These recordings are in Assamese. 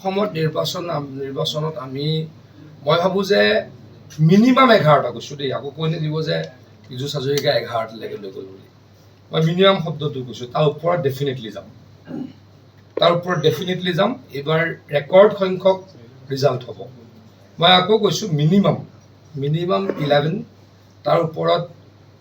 অসমত নিৰ্বাচনত আমি মই ভাবোঁ যে মিনিমাম 11টা কৈছোঁ দেই, আকৌ কৈ নিদিব যে বিজু হাজৰিকা 11টালৈকে লৈ গ'ল বুলি। মই মিনিমাম শব্দটো কৈছোঁ, তাৰ ওপৰত ডেফিনেটলি যাম। এইবাৰ ৰেকৰ্ড সংখ্যক ৰিজাল্ট হ'ব। মই আকৌ কৈছোঁ মিনিমাম 11, তাৰ ওপৰত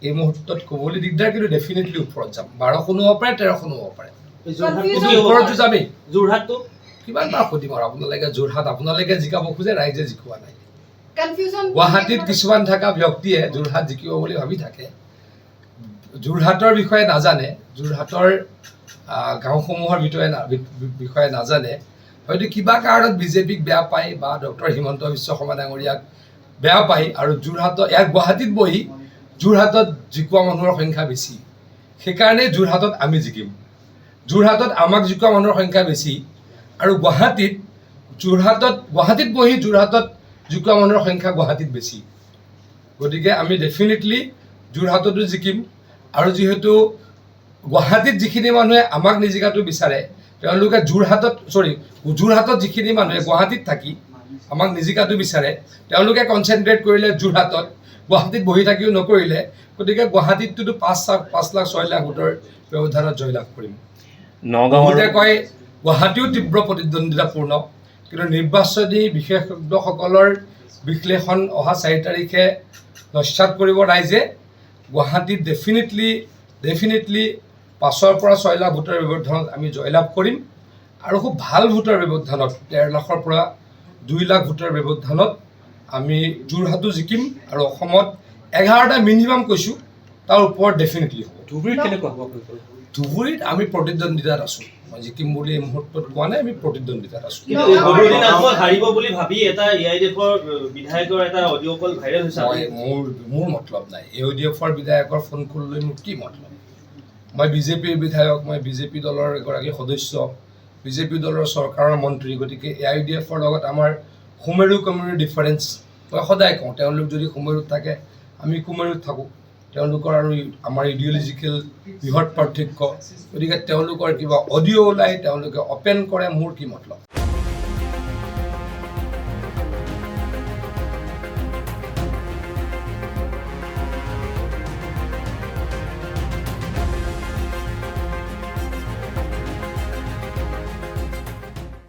এই মুহূৰ্তত ক'বলৈ দিগদাৰ, কিন্তু ডেফিনেটলি ওপৰত যাম। 12খনো হ'ব পাৰে, 13খনো হ'ব পাৰে, কিন্তু ওপৰতো যামেই। যোৰহাটটো কিমান বাৰ সুধিম আৰু আপোনালোকে যোৰহাট আপোনালোকে জিকাব খোজে, ৰাইজে জিকোৱা নাই। গুৱাহাটীত কিছুমান থকা ব্যক্তিয়ে যোৰহাট জিকিব বুলি ভাবি থাকে, যোৰহাটৰ বিষয়ে নাজানে, যোৰহাটৰ গাঁওসমূহৰ বিষয়ে নাজানে, হয়তো কিবা কাৰণত বিজেপিক বেয়া পায় বা ডক্টৰ হিমন্ত বিশ্ব শৰ্মা ডাঙৰীয়াক বেয়া পায়, আৰু ইয়াত গুৱাহাটীত বহি যোৰহাটত জিকোৱা মানুহৰ সংখ্যা বেছি, সেইকাৰণে যোৰহাটত আমি জিকিম। যোৰহাটত আমাক জিকোৱা মানুহৰ সংখ্যা বেছি, আৰু গুৱাহাটীত বহি যোৰহাটত জিকোৱা মানুহৰ সংখ্যা গুৱাহাটীত বেছি। গতিকে আমি ডেফিনেটলি যোৰহাটতো জিকিম। আৰু যিহেতু গুৱাহাটীত যিখিনি মানুহে আমাক নিজিকাটো বিচাৰে, তেওঁলোকে যোৰহাটত যিখিনি মানুহে গুৱাহাটীত থাকি আমাক নিজিকাটো বিচাৰে, তেওঁলোকে কনচেনট্ৰেট কৰিলে যোৰহাটত, গুৱাহাটীত বহি থাকিও নকৰিলে। গতিকে গুৱাহাটীততো 5 লাখ 6 লাখ ভোটৰ ব্যৱধানত জয়লাভ কৰিম। বহুতে কয় গুৱাহাটীও তীব্ৰ প্ৰতিদ্বন্দ্বিতাপূৰ্ণ, কিন্তু নিৰ্বাচনী বিশেষজ্ঞসকলৰ বিশ্লেষণ অহা 4 তাৰিখে নস্যাৎ কৰিব ৰাইজে। গুৱাহাটীত ডেফিনেটলি 5 পৰা 6 লাখ ভোটৰ ব্যৱধানত আমি জয়লাভ কৰিম, আৰু খুব ভাল ভোটৰ ব্যৱধানত 1.5 লাখৰ পৰা 2 লাখ ভোটৰ ব্যৱধানত আমি যোৰহাটো জিকিম। আৰু অসমত 11টা মিনিমাম কৈছোঁ, তাৰ ওপৰত ডেফিনেটলি হ'ব। ধুবুৰীত কেনেকুৱা হ'ব? ধুবুৰীত আমি প্ৰতিদ্বন্দ্বিতাত আছোঁ। মই জিকিম বুলি এই মুহূৰ্তত কোৱা নাই, আমি প্ৰতিদ্বন্দ্বিতাত আছোঁ। হাৰিব বুলি ভাবি এটা AIDFৰ বিধায়কৰ এটা অডিঅ' কল ভাইৰেল হৈছে। মোৰ মতলব নাই, AIDFৰ বিধায়কৰ ফোন কল লৈ মোৰ কি মতলব? মই বিজেপিৰ বিধায়ক, মই বিজেপি দলৰ এগৰাকী সদস্য, বিজেপি দলৰ চৰকাৰৰ মন্ত্ৰী। গতিকে AIDFৰ লগত আমাৰ সুমেৰু ডিফাৰেঞ্চ। মই সদায় কওঁ, তেওঁলোক যদি সুমেৰুত থাকে, আমি কুমেৰুত থাকোঁ। তেওঁলোকৰ আৰু আমাৰ ইডিঅ'লজিকেল বৃহৎ পাৰ্থক্য। গতিকে তেওঁলোকৰ কিবা অডিঅ' ওলাই তেওঁলোকে অপেন কৰে, মোৰ কি মতলব?